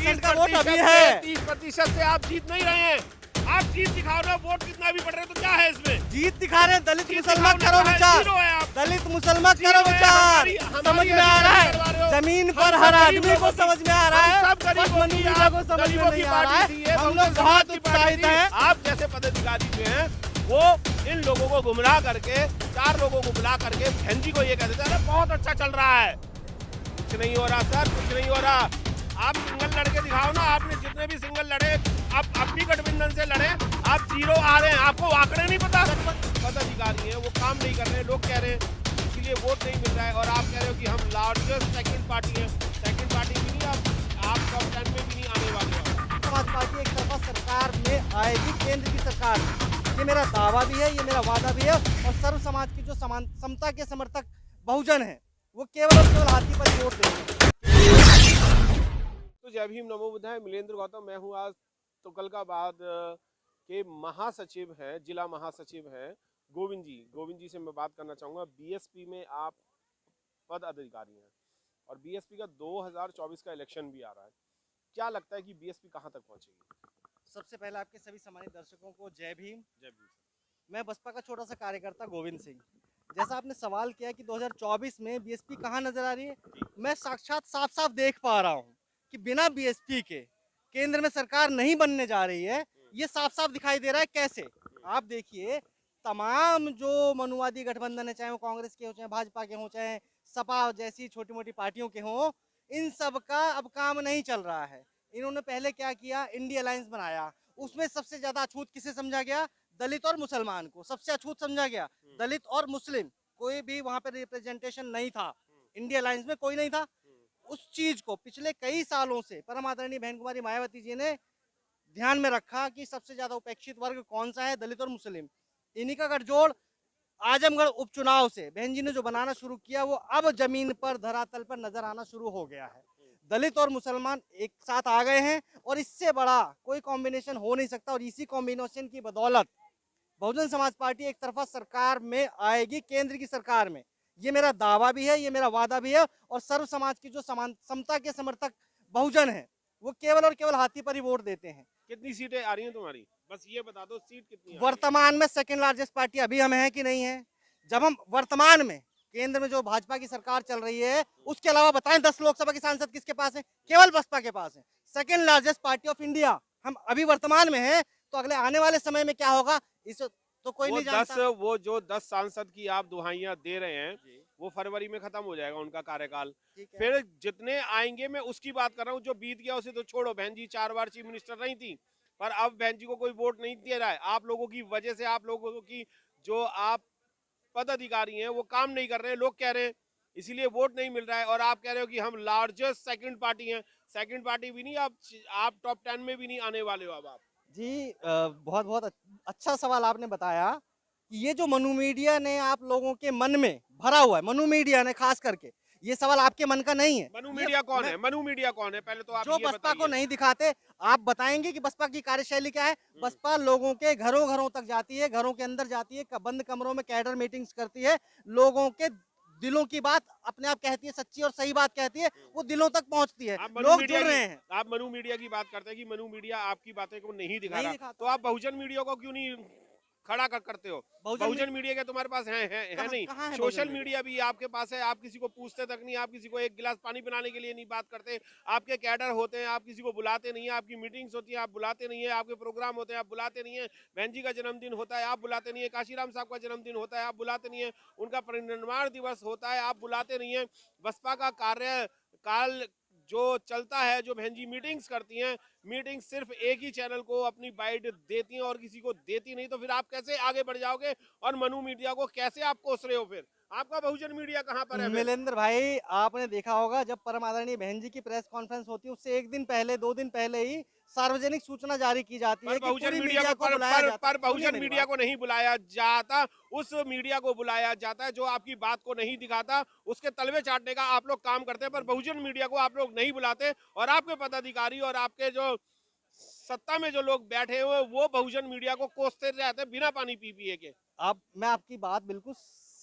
30% का वोट अभी है। 30% से आप जीत नहीं रहे हैं। आप जीत दिखाओ ना, वोट कितना भी बढ़ रहे हैं तो क्या है इसमें? जीत दिखा रहे हैं। दलित जीत मुसलमान दिखाओ करो ना, विचार, जीरो है आप। दलित मुसलमान जीरो करो है, विचार। हमारी समझ में आ रहा है, जमीन पर हर आदमी को समझ में आ रहा है, सब बस गरीबों मनु की मीडिया आप को समझ में गरीबों की नहीं आ रहा पार्टी दी है। है, हम बहुजन लोग समाज बहुत की पार्टी उत्साहित दी। हैं। आप जैसे पदाधिकारी जो हैं वो इन लोगों को गुमराह करके, 4 लोगों को बुला करके बहन जी को ये कह देते हैं बहुत अच्छा चल रहा है। कुछ नहीं हो रहा सर, कुछ नहीं हो रहा। आप सिंगल लड़के दिखाओ ना, आपने जितने भी सिंगल लड़े, आप अपनी गठबंधन से लड़े, आप जीरो आ रहे हैं। आपको आंकड़े नहीं पता, पदाधिकारी हैं वो काम नहीं कर रहे हैं, लोग कह रहे हैं इसीलिए वोट नहीं मिल रहा है। और आप कह रहे हो कि हम लार्जेस्ट सेकंड पार्टी हैं। सेकंड पार्टी भी नहीं, आप टॉप 10 में भी नहीं आने वाले हो। समाज पार्टी एक तरफा सरकार में आएगी, केंद्र की सरकार में। ये मेरा दावा भी है, ये मेरा वादा भी है। और सर्व समाज की जो समता के समर्थक बहुजन है वो केवल और केवल हाथी पर वोट देंगे। तो जय भीम, नमो बुद्धाय। मिलेंद्र गौतम मैं हूँ। आज तुगलकाबाद के महासचिव हैं, जिला महासचिव हैं गोविंद जी। गोविंद जी से मैं बात करना चाहूँगा। बीएसपी में आप पद अधिकारी हैं और बीएसपी का 2024 का इलेक्शन भी आ रहा है। क्या लगता है कि बीएसपी कहाँ तक पहुँचेगी? सबसे पहले आपके सभी सम्मानित दर्शकों को जय भीम। जय भीम। मैं बसपा का छोटा सा कार्यकर्ता गोविंद सिंह। जैसा आपने सवाल किया कि 2024 में बीएसपी कहाँ नजर आ रही है, मैं साक्षात साफ साफ देख पा रहा हूँ कि बिना बीएसपी के केंद्र में सरकार नहीं बनने जा रही है। ये साफ साफ दिखाई दे रहा है। कैसे? आप देखिए, तमाम जो मनुवादी गठबंधन है, चाहे वो कांग्रेस के हो, चाहे भाजपा के हो, चाहे सपा जैसी छोटी मोटी पार्टियों के हों, इन सब का अब काम नहीं चल रहा है। इन्होंने पहले क्या किया, इंडिया अलायंस बनाया। उसमें सबसे ज्यादा अछूत किसे समझा गया? दलित और मुसलमान को सबसे अछूत समझा गया। दलित और मुस्लिम, कोई भी वहां पर रिप्रेजेंटेशन नहीं था। इंडिया अलायंस में कोई नहीं था। उस चीज को पिछले कई सालों से परम आदरणीय बहन कुमारी मायावती जी ने ध्यान में रखा कि सबसे ज्यादा उपेक्षित वर्ग कौन सा है, दलित और मुस्लिम। इन्हीं का गठजोड़ आजमगढ़ उपचुनाव से बहन जी ने जो बनाना शुरू किया वो अब जमीन पर, धरातल पर नजर आना शुरू हो गया है। दलित और मुसलमान एक साथ आ गए हैं और इससे बड़ा कोई कॉम्बिनेशन हो नहीं सकता। और इसी कॉम्बिनेशन की बदौलत बहुजन समाज पार्टी एक तरफा सरकार में आएगी, केंद्र की सरकार में। ये मेरा दावा भी है, ये मेरा वादा भी है। और सर्व समाज की जो समता के समर्थक बहुजन है वो केवल और केवल हाथी पर ही वोट देते हैं। कितनी सीटें आ रही हैं तुम्हारी? बस ये बता दो, सीट कितनी आ रही है? वर्तमान में सेकंड लार्जेस्ट पार्टी अभी हम हैं कि नहीं है? जब हम वर्तमान में केंद्र में जो भाजपा की सरकार चल रही है उसके अलावा बताएं 10 लोकसभा के सांसद किसके पास है? केवल बसपा के पास है। Second largest party of India हम अभी वर्तमान में है। तो अगले आने वाले समय में क्या होगा इस तो कोई नहीं जानता। वो जो 10 सांसद की आप दुहाइयां दे रहे हैं वो फरवरी में खत्म हो जाएगा उनका कार्यकाल। फिर जितने आएंगे, मैं उसकी बात कर रहा हूँ। जो बीत गया उसे तो छोड़ो। बहन जी 4 बार चीफ मिनिस्टर नहीं थी, पर अब बहन जी को कोई वोट नहीं दे रहा है। आप लोगों की वजह से, आप लोगों की जो आप पदाधिकारी हैं वो काम नहीं कर रहे हैं, लोग कह रहे हैं इसीलिए वोट नहीं मिल रहा है। और आप कह रहे हो कि हम लार्जेस्ट सेकंड पार्टी हैं। सेकंड पार्टी भी नहीं, आप टॉप 10 में भी नहीं आने वाले हो। अब आप जी बहुत बहुत अच्छा सवाल आपने बताया कि ये जो मनु मीडिया ने आप लोगों के मन में भरा हुआ है, मनु मीडिया ने खास करके, ये सवाल आपके मन का नहीं है। मनु मीडिया कौन है? मनु मीडिया कौन है? पहले तो आप जो ये बसपा को बताइए। नहीं दिखाते। आप बताएंगे कि बसपा की कार्यशैली क्या है? बसपा लोगों के घरों घरों तक जाती है, घरों के अंदर जाती है, बंद कमरों में कैडर मीटिंग्स करती है, लोगों के दिलों की बात अपने आप कहती है, सच्ची और सही बात कहती है, वो दिलों तक पहुंचती है, लोग जुड़ रहे हैं। आप मनु मीडिया की बात करते हैं कि मनु मीडिया आपकी बातें को नहीं दिखा नहीं रहा, दिखाता। तो आप बहुजन मीडिया को क्यों नहीं खड़ा करते हो? बहुजन मीडिया के तुम्हारे पास है नहीं। कहाँ है सोशल मीडिया भी आपके पास है, आप किसी को पूछते तक नहीं, आप किसी को एक गिलास पानी पिलाने के लिए नहीं बात करते। आपके कैडर होते हैं, आप किसी को बुलाते नहीं है। आपकी मीटिंग्स होती है, आप बुलाते नहीं है। आपके प्रोग्राम होते हैं, आप बुलाते नहीं है। बहन जी का जन्मदिन होता है, आप बुलाते नहीं है। काशीराम साहब का जन्मदिन होता है, आप बुलाते नहीं है। उनका परिनिर्वाण दिवस होता है, आप बुलाते नहीं है। बसपा का कार्यकाल जो चलता है, जो बहन जी मीटिंग्स करती हैं, मीटिंग सिर्फ एक ही चैनल को अपनी बाइट देती हैं और किसी को देती नहीं। तो फिर आप कैसे आगे बढ़ जाओगे? और मनु मीडिया को कैसे आप कोस रहे हो? फिर आपका बहुजन मीडिया कहाँ पर है? मिलेंद्र भाई, आपने देखा होगा जब परम आदरणीय बहन जी की प्रेस कॉन्फ्रेंस होती है उससे एक दिन पहले, 2 दिन पहले ही सार्वजनिक सूचना जारी की जाती है कि पूरी मीडिया को बुलाया जाता है। पर बहुजन मीडिया को नहीं बुलाया जाता। उस मीडिया को बुलाया जाता है जो आपकी बात को नहीं दिखाता, उसके तलवे चाटने का आप लोग काम करते हैं। पर बहुजन मीडिया को आप लोग नहीं बुलाते और आपके पदाधिकारी और आपके जो सत्ता में जो लोग बैठे हुए वो बहुजन मीडिया को कोसते रहते हैं बिना पानी पी पिए के। अब मैं आपकी बात बिल्कुल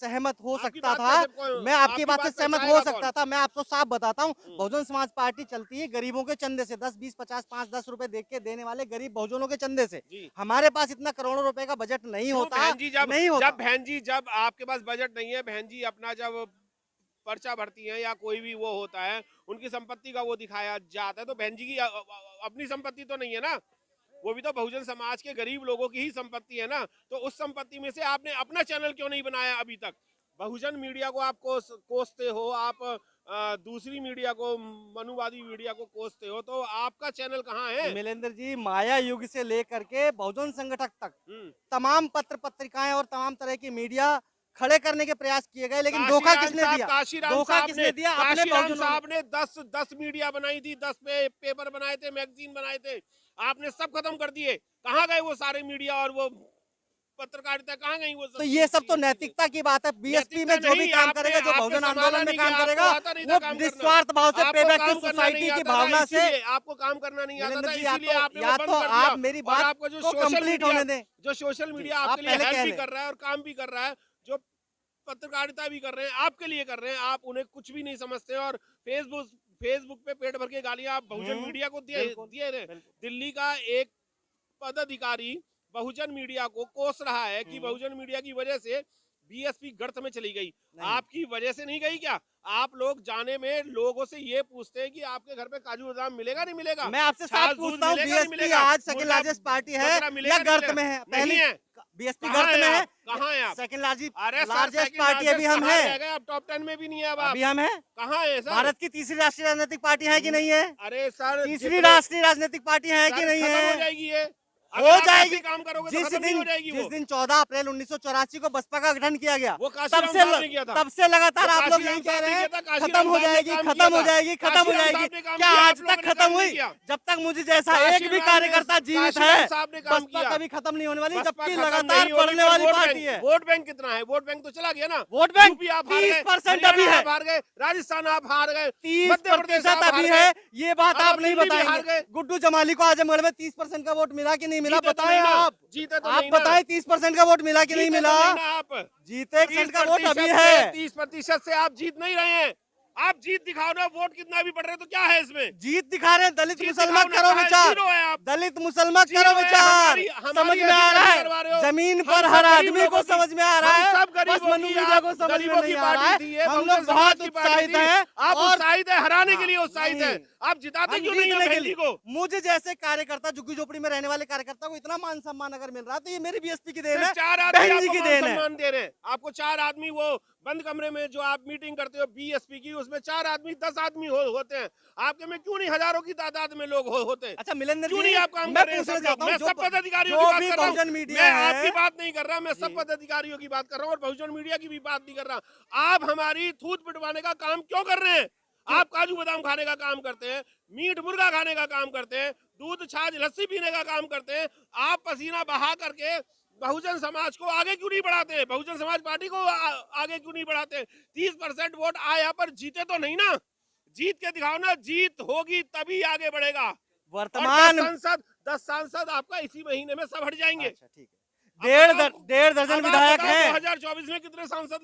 सहमत हो आपकी सकता बात था, पे कौन- मैं आपकी आपकी बात से बात पे सहमत जाएगा हो सकता था। मैं आपको साफ बताता हूँ, बहुजन समाज पार्टी चलती है गरीबों के चंदे से, 10 20 50 5 10 रुपए देख के देने वाले गरीब बहुजनों के चंदे से। जी। हमारे पास इतना करोड़ों रुपए का बजट नहीं क्यों होता, बहन जी, जब नहीं होता। जब बहन जी, जब आपके पास बजट नहीं है, बहन जी अपना जब पर्चा भरती है या कोई भी वो होता है, उनकी संपत्ति का वो दिखाया जाता है, तो बहन जी की अपनी संपत्ति तो नहीं है ना, वो भी तो बहुजन समाज के गरीब लोगों की ही संपत्ति है ना। तो उस संपत्ति में से आपने अपना चैनल क्यों नहीं बनाया अभी तक? बहुजन मीडिया को आप कोसते हो, आप दूसरी मीडिया को, मनुवादी मीडिया को कोसते हो, तो आपका चैनल कहाँ है? मिलेंद्र जी, माया युग से लेकर के बहुजन संगठक तक हम्म। तमाम पत्र पत्रिकाएं और तमाम तरह की मीडिया खड़े करने के प्रयास किए गए, लेकिन धोखा काशीराम किसने साहब, दिया? काशीराम धोखा साहब किसने ने, दिया? अपने काशीराम बहुजनों ने। साहब ने 10 मीडिया बनाई थी, 10 पेपर बनाए थे, मैगजीन बनाए थे, आपने सब खत्म कर दिए। कहाँ गए वो सारे मीडिया और वो पत्रकारिता, कहाँ गई वो सब? तो ये सब तो नैतिकता की बात है। बीएसपी में जो भी काम करेगा, जो बहुजन आंदोलन में काम करेगा, वो निस्वार्थ भाव से पेबैक टू सोसाइटी की भावना से। आपको काम करना नहीं आता था, मिलेंद्र जी, इसीलिए आपने या वो तो बंद कर दिया। आप मेरी और बात आपको जो को सोशल कंप्लीट मीडिया, होने दें। जो सोशल मीडिया आप आपके लिए पहले हेल्प कह भी लें। कर रहा है और काम भी कर रहा है, जो पत्रकारिता भी कर रहे हैं, आपके लिए कर रहे हैं, आप उन्हें कुछ भी नहीं समझते। और फेसबुक पे पेट भर के गालियां आप बहुजन मीडिया को दिए बिल्कुल, दिए रहे। बिल्कुल। दिल्ली का एक पदाधिकारी बहुजन मीडिया को कोस रहा है कि बहुजन मीडिया की वजह से बीएसपी गर्त में चली गई। नहीं। आपकी वजह से नहीं गई क्या? आप लोग जाने में लोगों से ये पूछते हैं कि आपके घर पे काजू बादाम मिलेगा नहीं मिलेगा? मैं आपसे छाछ साफ दूध पूछता हूँ, मिलेगा नहीं बीएसपी मिलेगा? आज सेकंड मुर्गा लार्जेस्ट पार्टी है बकरा मिलेगा या नहीं गर्त मिलेगा? में है? नहीं पहली है। बीएसपी कहाँ गर्त है में है, आप? कहाँ है आप? सेकंड अरे सर, लार्जेस्ट सेकंड पार्टी अभी हम लार्जेस्ट हैं। कहाँ रह गए? आप टॉप 10 में भी नहीं है अब आप। अभी हम हैं। कहाँ है सर? भारत की तीसरी राष्ट्रीय राजनीतिक पार्टी है कि नहीं है? अरे सर, तीसरी जितने- राष्ट्रीय राजनीतिक पार्टी है कि सर, नहीं खत्म हो है? जाएगी ये। अगर हो आप ऐसे जाएगी। काम करोगे तो जिस खत्म नहीं दिन हो जाएगी वो। जिस दिन 14 अप्रैल 1984 को बसपा का गठन किया गया, वो काशीराम तब से साहब ने किया था। तब से लगातार वो आप लोग काशीराम यही कह साहब रहे ने हैं किया था, काशीराम खत्म हो साहब ने जाएगी, काम खत्म किया हो था। जाएगी, खत्म हो काशीराम जाएगी। साहब ने काम क्या किया, आज आप लोगों तक ने खत्म काम नहीं हुई? किया। जब तक मुझे जैसा एक भी काशीराम कार्यकर्ता ने- जीवित काशीराम है, साहब ने काम बसपा किया। कभी खत्म नहीं होने वाली, बसपा जबकि खत्म लगातार नहीं होगी, बढ़ने पर वाली वोट पार्टी बैंक- है। वोट बैंक कितना है? वोट बैंक तो चला गया ना। वोट बैंक यूपी आप हार गए, 30% हरियाणा अभी है। आप हार गए, राजस्थान आप हार गए, 30% आप हार अभी गए। है। ये बात अब आप नहीं दिल्ली भी हार बताएंगे। गए। गुड्डू जमाली को आजमगढ़ में 30% का वोट मिला कि नहीं मिला? जीते तो बताएं नहीं ना, आप। जीते तो आप नहीं ना। बताएं 30% का वोट मिला कि नहीं जीते तो मिला? नहीं ना आप। जीते 30% का वोट अभी है। 30% से आप जीत नहीं रहे हैं। आप जीत दिखाओ ना, वोट कितना भी बढ़ रहे हैं, तो क्या है इसमें? जीत दिखा रहे हैं। दलित जीत मुसलमान दिखाओ ना, करो कहाँ विचार। जीरो है आप? दलित मुसलमान जीरो करो है, विचार। हमारी समझ में ऐसी आ रहा कैसे करवा रहे है। हो? जमीन हम पर सब हर गरीब आदमी को लोगों की- समझ में आ रहा हम है। सब बस गरीबों मनु की, मीडिया आप को समझ में गरीबों नहीं की आ रहा पार्टी थी है। ये, हम बहुजन लोग समाज बहुत की पार्टी उत्साहित थी। हैं। आप और उत्साहित है, हराने के लिए उत्साहित नहीं। है। आप जिताते हम क्यों नहीं जीतने हो के बहन जी लिए को? मुझे जैसे कार्यकर्ता, झुग्गी झोपड़ी में रहने वाले कार्यकर्ता को इतना मान सम्मान अगर मिल रहा है, तो ये मेरी बीएसपी की देन है, सिर्फ 4 आदमी बहन जी आपको की मान देन है। सम्मान दे रहे हैं। आपको 4 आदमी, वो बंद कमरे में जो आप मीटिंग करते हो बीएसपी की, उसमें 4 आदमी 10 आदमी होते हैं। आपके में क्यों नहीं हजारों की तादाद में लोग होते हैं? अच्छा मिलेंद्र क्यों जी, नहीं आप काम मैं कर रहे हैं? पूछना सब लोग, चाहता हूँ, मैं सब पदाधिकारियों जो की बात भी कर रहा हूँ। बहुजन मीडिया मैं है, आपकी बात नहीं कर रहा, मैं सब जी। पदाधिकारियों की बात कर रहा हूँ और बहुजन मीडिया की भी बात नहीं कर रहा। आप हमारी थूत पिटवाने का काम क्यों कर रहे हैं? आप काजू बादाम खाने का काम करते हैं, मीट मुर्गा खाने का काम करते हैं, दूध छाछ लस्सी पीने का काम करते हैं। आप पसीना बहा करके बहुजन समाज को आगे क्यों नहीं बढ़ाते हैं? बहुजन समाज पार्टी को आगे क्यों नहीं बढ़ाते? 30% वोट आया, पर जीते तो नहीं ना। जीत के दिखाओ ना, जीत होगी तभी आगे बढ़ेगा। वर्तमान 10 सांसद आपका इसी महीने में सब हट जाएंगे। अच्छा ठीक है। डेढ़ दर्जन अब आप विधायक बताओ, हैं। 2024 में कितने सांसद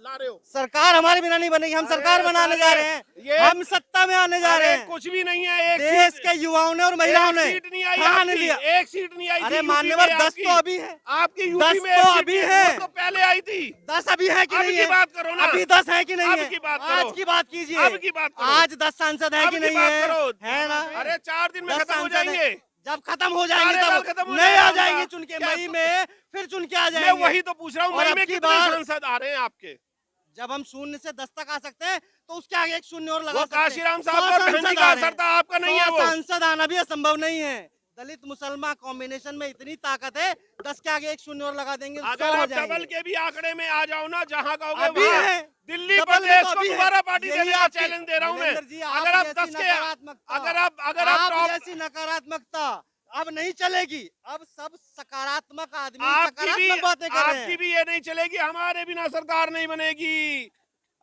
ला रहे हो? सरकार हमारे बिना नहीं बनेगी। हम अरे सरकार बनाने जा रहे ये- हैं। हम सत्ता में आने जा अरे रहे हैं। कुछ भी नहीं है। एक देश सीट- के युवाओं ने और महिलाओं ने एक सीट नहीं आई ठान आपकी, लिया। एक सीट नहीं आई थी अरे यूपी मान्यवर में 10 आपकी। तो अभी है। आपकी यूपी 10 में तो एक सीट अभी थी, है। वो तो पहले आई थी। 10 अभी है कि अब नहीं की है? बात करो ना। अभी 10 है कि नहीं अब है? की बात करो। आज की बात कीजिए। अब की बात करो। आज 10 सांसद है अब कि की नहीं बात है? करो। है ना? अरे 4 दिन में 10 खत्म हो सांसद है। जाएंगे। जब खत्म हो जाएंगे कार्यकाल तब खत्म हो नए जाएगा आ उनका। जाएंगे चुन के। क्या मई तो- में फिर चुन के आ मैं जाएंगे। वही तो पूछ रहा हूँ, और मई अब में की कितने बार- सांसद आ रहे हैं आपके? जब हम 0 से 10 तक आ सकते हैं, तो उसके आगे एक शून्य और लगा वो सकते हैं। काशीराम 100 साहब और बहन जी सांसद का आ रहे असर था, आपका नहीं है 100 वो। सांसद आना भी असंभव नहीं है। दलित मुसलमान कॉम्बिनेशन में इतनी ताकत है, 10 के आगे एक शून्य और लगा देंगे, 100 अगर हो आप जाएंगे। डबल के भी आंकड़े में आ जाओ ना, जहां कहोगे अभी वहां। है। दिल्ली डबल में प्रदेश तो को अभी है। दोबारा पार्टी यही देने का आपकी- चैलेंज दे रहा हूं मैं। मिलेंद्र जी, अगर आप 10 जैसी के, नकारात्मकता- अगर आप आप टॉप, जैसी नकारात्मकता अब नहीं चलेगी। अब सब सकारात्मक आदमी आपकी भी सकारात्मक बातें कर रहे आपकी हैं। भी ये नहीं चलेगी, हमारे बिना सरकार नहीं बनेगी।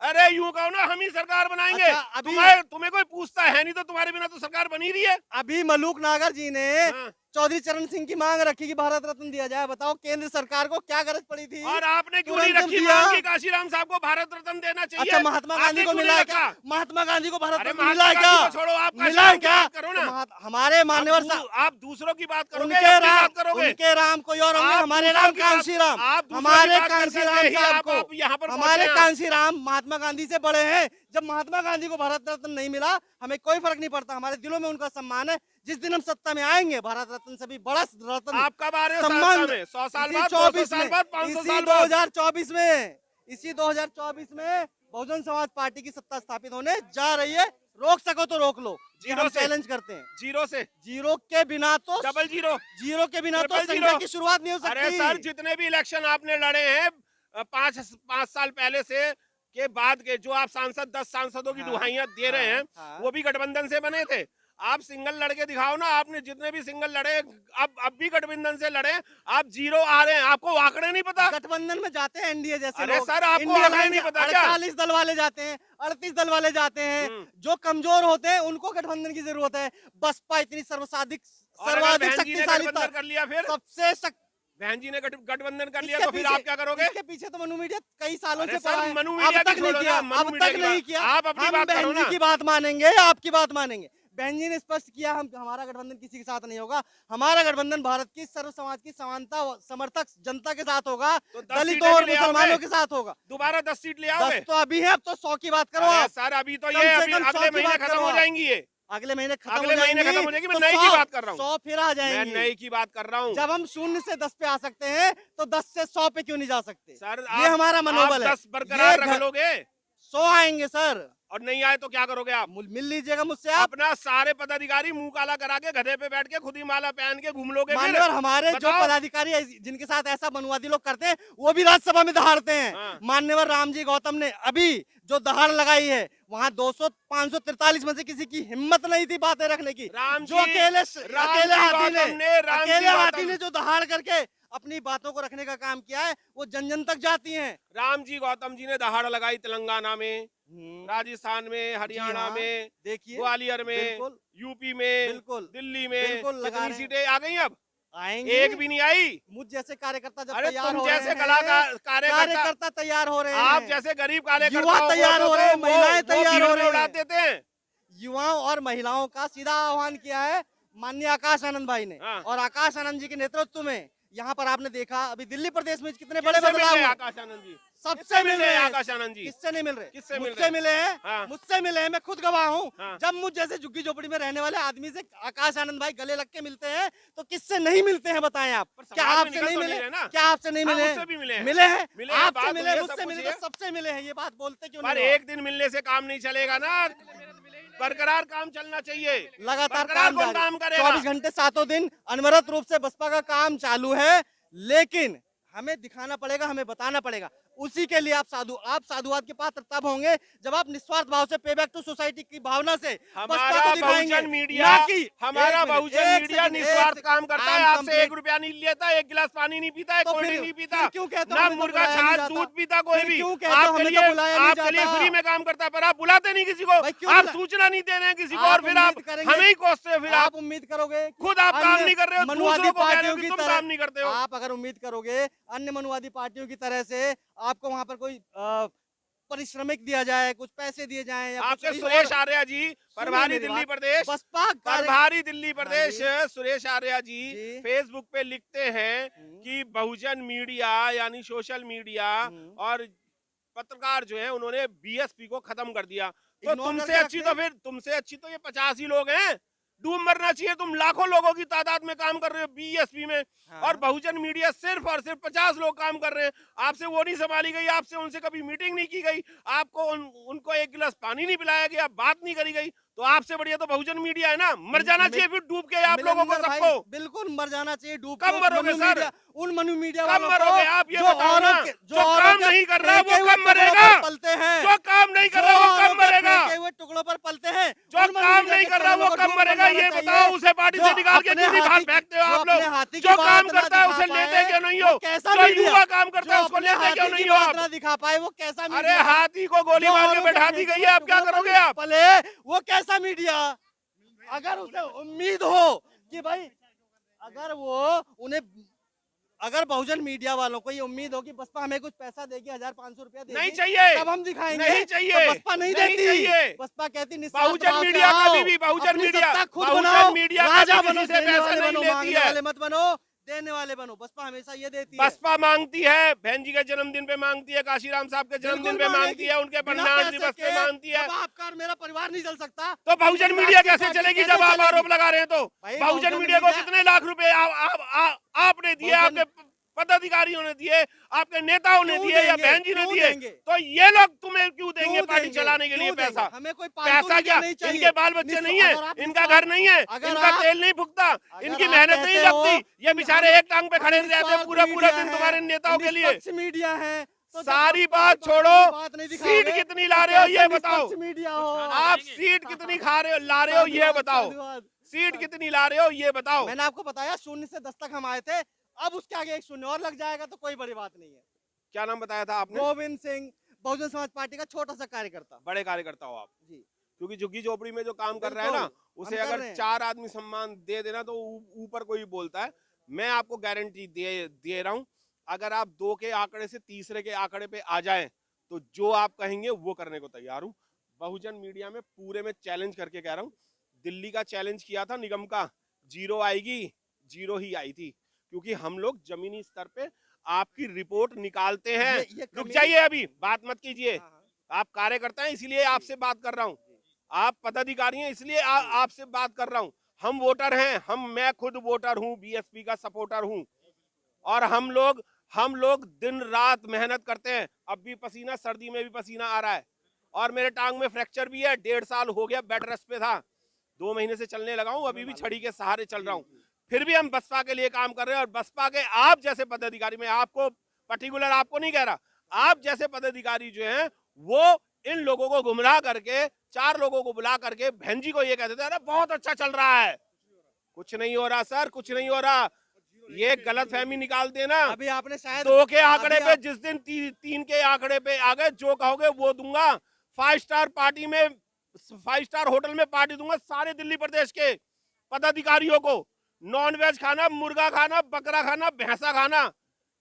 अरे यूं कहो ना, हम ही सरकार बनाएंगे। अच्छा, अभी- तुम्हें कोई पूछता है नहीं, तो तुम्हारे बिना तो सरकार बनी रही है। अभी मलूक नागर जी ने हाँ। चौधरी चरण सिंह की मांग रखी कि भारत रत्न दिया जाए। बताओ केंद्र सरकार को क्या गरज पड़ी थी? और आपने क्यों नहीं तुरंत रखी दिया। मांग कि काशीराम साहब को भारत रत्न देना चाहिए? अच्छा, महात्मा गांधी आपने को क्यों मिला नहीं है क्या? रखा? महात्मा गांधी को भारत अरे रत्न मिला महात्मा है क्या? गांधी को छोड़ो, आप मिला है काशीराम की क्या? बात करो ना। हमारे मान्यवर आप दूसरों की बात करोगे, उनके अपनी राम, बात करोगे? उनके राम कोई और होंगे, आप हमारे दूसरों राम की बात- कांशी राम, आप दूसरों की हमारे बात कर कांशी करके राम ही साहब आप को, यहाँ पर हमारे पहुंचे हैं। कांशी राम महात्मा गांधी से बड़े हैं। जब महात्मा गांधी को भारत रत्न नहीं मिला, हमें कोई फर्क नहीं पड़ता, हमारे दिलों में उनका सम्मान है। जिस दिन हम सत्ता में आएंगे, भारत रत्न से भी बड़ा रत्न आप कब आ रहे हो सम्मान सत्ता में? 100 साल इसी बाद, 200 24 साल में, बाद, 500 इसी साल बाद? 2024 में, इसी 2024 में बहुजन समाज पार्टी की सत्ता स्थापित होने जा रही है। रोक सको तो रोक लो, ये हम चैलेंज करते हैं। जीरो से, जीरो के बिना तो, डबल जीरो, जीरो के बिना तो ट्रिपल संख्या जीरो की शुरुआत नहीं हो सकती। अरे सर, जितने भी इलेक्शन आपने लड़े हैं 5 साल पहले से के बाद के, जो आप सांसद 10 सांसदों की हाँ, दुहाइयां दे रहे हैं, हाँ। वो भी गठबंधन से बने थे। आप सिंगल लड़के दिखाओ ना, आपने जितने भी सिंगल लड़े, अब भी गठबंधन से लड़े, आप जीरो आ रहे हैं। आपको आंकड़े नहीं पता? गठबंधन में जाते हैं एनडीए जैसे अरे लोग। सर, आपको इंडिया आंकड़े लाइन नहीं से पता क्या? 48 दल वाले जाते हैं, 38 दल वाले जाते हैं। जो कमजोर होते हैं उनको गठबंधन की जरूरत है। बसपा इतनी सर्वाधिक शक्तिशाली गठबंधन कर लिया, फिर सबसे बहन जी ने गठबंधन कर लिया, इसके तो फिर पीछे- आप क्या करोगे? इसके पीछे तो मनु मीडिया कई सालों अरे से सर, पड़ा है। मनु अब मीडिया तक की नहीं छोड़ो किया, ना, मनु अब मीडिया तक की नहीं बात। किया। आप अपनी हम बात करो बहन जी ना। की बात मानेंगे, आपकी बात मानेंगे। बहन जी ने स्पष्ट किया, हम हमारा गठबंधन किसी के साथ नहीं होगा। हमारा गठबंधन भारत की सर्व समाज की समानता समर्थक जनता के साथ होगा, तो 10 दलितों सीटें और भी ले मुसलमानों आओगे? के साथ होगा। दोबारा 10 सीट ले आओगे? 10 तो अभी है, अब तो 100 की बात करो अरे आप। सर, अभी तो कम ये से अभी कम 100 अगले की महीने बात खत्म करो हो आप। जाएंगी ये। अगले महीने खत्म अगले हो महीने जाएंगी, खत्म हो जाएगी, मैं तो नई की 100 बात कर रहा हूँ। 100 फिर आ मैं जाएंगी। नई की बात कर रहा हूँ। जब हम 0 से 10 पे आ सकते हैं, तो 10 से 100 पे क्यों नहीं जा सकते? सर, ये हमारा मनोबल है। 10 बरकरार ये रख लोगे 100 आएंगे सर, और नहीं आए तो क्या करोगे आप? मिल लीजिएगा मुझसे आप। अपना सारे पदाधिकारी मुंह काला करा के गधे पे बैठ के खुद ही माला पहन के घूम लोगे? फिर मान्यवर हमारे जो बताओ। पदाधिकारी जिनके साथ ऐसा मनुवादी लोग करते हैं, वो भी राज्यसभा में दहाड़ते हैं। हाँ। मान्यवर रामजी गौतम ने अभी जो दहाड़ लगाई है, वहाँ 543 में से किसी की हिम्मत नहीं थी बातें रखने की। राम जो जी- अकेले राम अकेले जी हाथी गौतम ने, राम जी अकेले हाथी गौतम- ने जो दहाड़ करके अपनी बातों को रखने का काम किया है, वो जन जन तक जाती हैं। राम जी गौतम जी ने दहाड़ लगाई तेलंगाना में, राजस्थान में, हरियाणा हाँ, में, देखिए ग्वालियर में, बिल्कुल, यूपी में, बिल्कुल, दिल्ली में। बिल्कुल लगा कितनी रहे हैं। सीटें आ गई अब? आएंगे, एक भी नहीं आई। मुझ जैसे कार्यकर्ता जब अरे तैयार तुम हो रहे जैसे हैं, कलाकार कार्यकर्ता तैयार हो रहे हैं, आप जैसे गरीब कार्यकर्ता युवा तैयार हो रहे हैं, महिलाएं तैयार हो रही हैं। उड़ा देते हैं। युवाओं और महिलाओं का सीधा आह्वान किया है माननीय आकाश आनंद भाई ने। हाँ। और आकाश आनंद जी के नेतृत्व में यहाँ पर आपने देखा, अभी दिल्ली प्रदेश में कितने बड़े किससे मिल बदलाव रहे हैं हुए। आकाश आनंद जी? सबसे किससे मिल रहे हैं आकाश आनंद जी? किससे नहीं मिल रहे? किससे मिल मुझसे रहे? मिले हैं, हाँ। मुझसे मिले हैं, मैं खुद गवाह हूँ। हाँ। जब मुझ जैसे झुग्गी झोपड़ी में रहने वाले आदमी से आकाश आनंद भाई गले लग के मिलते हैं, तो किससे नहीं मिलते हैं बताएं आप? पर क्या समाज में आपसे निकल नहीं तो मिले? नहीं रहे ना? क्या आपसे नहीं हाँ, मिले? मुझसे भी मिले हैं। मिले हैं, मिले हैं, आपसे बात मिले, हुई है, मुझसे सब मिले, कुछ तो सबसे मिले हैं। ये बात बोलते क्यों पर नहीं? एक दिन मिलने से काम नहीं चलेगा ना, बरकरार काम चलना चाहिए। लगातार बरकरार कौन जारी। काम करेगा? 24 घंटे 7 दिन अनवरत रूप से बसपा का काम चालू है, लेकिन हमें दिखाना पड़ेगा, हमें बताना पड़ेगा। उसी के लिए आप साधुवाद के पात्र तब होंगे जब आप निस्वार्थ भाव से पे बैक टू सोसाइटी की भावना से हमारा बहुजन मीडिया, ना कि हमारा बहुजन मीडिया निस्वार्थ काम करता है। आपसे कंप्लीट 1 रुपया नहीं लेता, 1 गिलास पानी नहीं पीता, तो कोल्ड फिर- ड्रिंक नहीं पीता, फिर क्यों कहते हो ना हमें तो मुर्गा बुलाया नहीं छाछ जाता? दूध पीता कोई फिर भी। क्यों कहते हो आपके हमें तो लिए बुलाया नहीं आपके लिए जाता? फ्री में काम करता है, पर आप बुलाते नहीं किसी को। भाई क्यों आप बुला- सूचना नहीं दे रहे हैं किसी को, आप और फिर आप उम्मीद करेंगे- हमें ही कोसते हो। फिर आप आप उम्मीद करोगे कि खुद आप काम अन्य नहीं कर रहे हो, मनुवादी दूसरों को कह रहे हो पार्टियों कि की तुम तरह काम नहीं करते हो। आप अगर उम्मीद करोगे अन्य मनुवादी पार्टियों की तरह से आपको वहां पर कोई परिश्रमिक दिया जाए, कुछ पैसे दिए जाए, या कुछ आपके कहीं सुरेश और- आर्या जी, प्रभारी मेरी दिल्ली बात। प्रदेश, बसपा प्रभारी दिल्ली प्रदेश हाँ सुरेश आर्या जी जी। फेसबुक पे लिखते हैं कि बहुजन मीडिया यानी सोशल मीडिया और पत्रकार जो है, उन्होंने बीएसपी को खत्म कर दिया। तो इग्नोर तुमसे करके अच्छी रखते तो फिर तुमसे अच्छी तो ये 50 ही लोग हैं। डूब मरना चाहिए। तुम लाखों लोगों की तादाद में काम कर रहे हो बीएसपी में, हाँ। और बहुजन मीडिया सिर्फ और सिर्फ 50 लोग काम कर रहे हैं। आपसे वो नहीं संभाली गई, आपसे उनसे कभी मीटिंग नहीं की गई, आपको उनको 1 गिलास पानी नहीं पिलाया गया, बात नहीं करी गई। तो आपसे बढ़िया तो बहुजन मीडिया है ना। मर जाना चाहिए फिर डूब के आप लोगों को, मिलनर भाई, सबको। बिल्कुल मर जाना चाहिए डूब कब के। मरोगे मनु सर? मीडिया- उन मनु मीडिया कब वालों को मरोगे आप? ये जो बताओ ना। औरों के- जो औरों काम के नहीं कर रहा है फेंके वो हुए कब टुकड़ों मरेगा? पर पलते हैं। जो काम नहीं कर जो रहा वो औरों कब के मरेगा? फेंके हुए टुकड़ों पर पलते हैं। जो उन मनु काम मीडिया नहीं के कर रहा चैनलों वो को कब डूब मरेगा? मरना ये चाहिए। बताओ। उसे पार्टी से जो निकाल के अपने क्यों हाथी- फेंकते हो जो आप अपने लोग? हाथी की जो बात काम ना करता है दिखा उसे पाए, लेते क्यों नहीं वो हो? कैसा जो मीडिया? युवा काम करता है जो उसको अपने लेते क्यों हाथी नहीं की हो बात आप? ना दिखा पाए, वो कैसा अरे मीडिया? हाथी को गोली जो मार के औरों बैठा के दी गई फेंके है, हुए आप क्या टुकड़ों पर करोगे आप? पले वो कैसा मीडिया? अगर उसे उम्मीद हो कि भाई अगर वो उन्हें अगर बहुजन मीडिया वालों को ये उम्मीद हो कि बसपा हमें कुछ पैसा देगी, 1500 रुपया देगी, नहीं चाहिए, तब हम दिखाएंगे। नहीं चाहिए, तो बसपा नहीं देती। चाहिए। बसपा कहती निस्वार्थ बहुजन भाव से मीडिया आओ, कभी भी बहुजन अपनी मीडिया सत्ता खुद बहुजन बनाओ, मीडिया राजा कभी बनो, किसी से देने पैसा वाले नहीं बनो, लेती मांगने है। वाले मत बनो, देने वाले बनो। बसपा हमेशा ये देती है। बसपा मांगती है, बहन जी के जन्मदिन पे मांगती है, काशीराम साहब के जन्मदिन पे मांगती है, उनके बिना बलिदान पैसे दिवस पे के मांगती है। जब आपका और मेरा परिवार नहीं चल सकता तो बहुजन मीडिया कैसे चलेगी जब आप आरोप लगा रहे हैं? तो भाई, बहुजन मीडिया को कितने लाख रुपए आपने दिए, आपके पदाधिकारियों ने दिए, आपके नेताओं ने दिए या बहन जी ने दिए? तो ये लोग तुम्हें क्यों देंगे पार्टी चलाने के लिए पैसा? हमें कोई पैसा क्या इनके बाल बच्चे नहीं है, इनका घर नहीं है, इनका तेल नहीं फूकता, इनकी मेहनत नहीं लगती, ये बेचारे एक टांग पे खड़े रहते हैं पूरा पूरा दिन तुम्हारे नेताओं के लिए। मीडिया है तो सारी बात छोड़ो, सीट कितनी ला रहे हो ये बताओ। मीडिया हो आप सीट कितनी ला रहे हो ये बताओ। सीट कितनी ला रहे हो ये बताओ। मैंने आपको बताया 0 से 10 तक हम आए थे, अब उसके आगे एक 0 और लग जाएगा तो कोई बड़ी बात नहीं है। क्या नाम बताया था आपने? गोविंद सिंह, बहुजन समाज पार्टी का छोटा सा कार्यकर्ता। बड़े कार्यकर्ता हो आप जी, क्योंकि झुग्गी झोपड़ी में जो काम कर रहा है ना, उसे अगर 4 आदमी सम्मान दे देना तो ऊपर कोई बोलता है। मैं आपको गारंटी दे रहा हूं, अगर आप 2 के आंकड़े से तीसरे के आंकड़े पे आ जाएं तो जो आप कहेंगे वो करने को तैयार हूं। बहुजन मीडिया में पूरे में चैलेंज करके कह रहा हूं, दिल्ली का चैलेंज किया था निगम का, 0 आएगी, 0 ही आई थी, क्योंकि हम लोग जमीनी स्तर पे आपकी रिपोर्ट निकालते हैं। रुक जाइए, अभी बात मत कीजिए, आप कार्यकर्ता हैं इसीलिए आपसे बात कर रहा हूं, आप पदाधिकारी हैं इसलिए आपसे बात कर रहा हूं। हम वोटर हैं, मैं खुद वोटर हूं, बीएसपी का सपोर्टर हूं, और हम लोग दिन रात मेहनत करते हैं। अब भी पसीना, सर्दी में भी पसीना आ रहा है, और मेरे टांग में फ्रैक्चर भी है, 1.5 साल हो गया बेड रेस्ट पे था, 2 महीने से चलने लगा हूं, अभी भी छड़ी के सहारे चल रहा हूं। फिर भी हम बसपा के लिए काम कर रहे हैं, और बसपा के आप जैसे पदाधिकारी, मैं आपको पर्टिकुलर आपको नहीं कह रहा, आप जैसे पदाधिकारी जो हैं वो इन लोगों को गुमराह करके 4 लोगों को बुला करके बहन जी को ये कहते थे अरे बहुत अच्छा चल रहा है। कुछ नहीं हो रहा सर, कुछ नहीं हो रहा, ये गलत फहमी निकाल देना। अभी आपने शायद 2 के आंकड़े पे, जिस दिन 3 के आंकड़े पे आ गए, जो कहोगे वो दूंगा। 5 स्टार पार्टी में, 5 स्टार होटल में पार्टी दूंगा सारे दिल्ली प्रदेश के पदाधिकारियों को। नॉन वेज खाना, मुर्गा खाना, बकरा खाना, भैंसा खाना,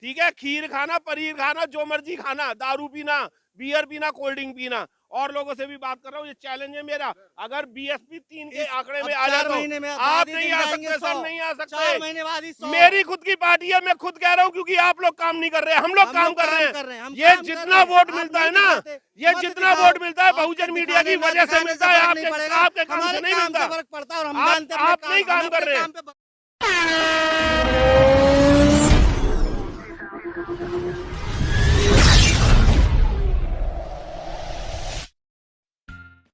ठीक है, खीर खाना, पनीर खाना, जो मर्जी खाना, दारू पीना, बियर पीना, कोल्ड ड्रिंक पीना। और लोगों से भी बात कर रहा हूँ, ये चैलेंज है मेरा, अगर बीएसपी 3 के आंकड़े में आ जाए तो आप नहीं आ सकते सर, नहीं आ सकते। 4 महीने बाद ही 100। मेरी खुद की पार्टी है, मैं खुद कह रहा हूँ, क्योंकि आप लोग काम नहीं कर रहे, हम लोग काम कर रहे हैं। ये जितना वोट मिलता है ना, ये जितना वोट मिलता है बहुजन मीडिया की वजह से मिलता है, आपके काम से नहीं मिलता। फर्क पड़ता है और हम जानते हैं आप नहीं काम कर रहे हैं।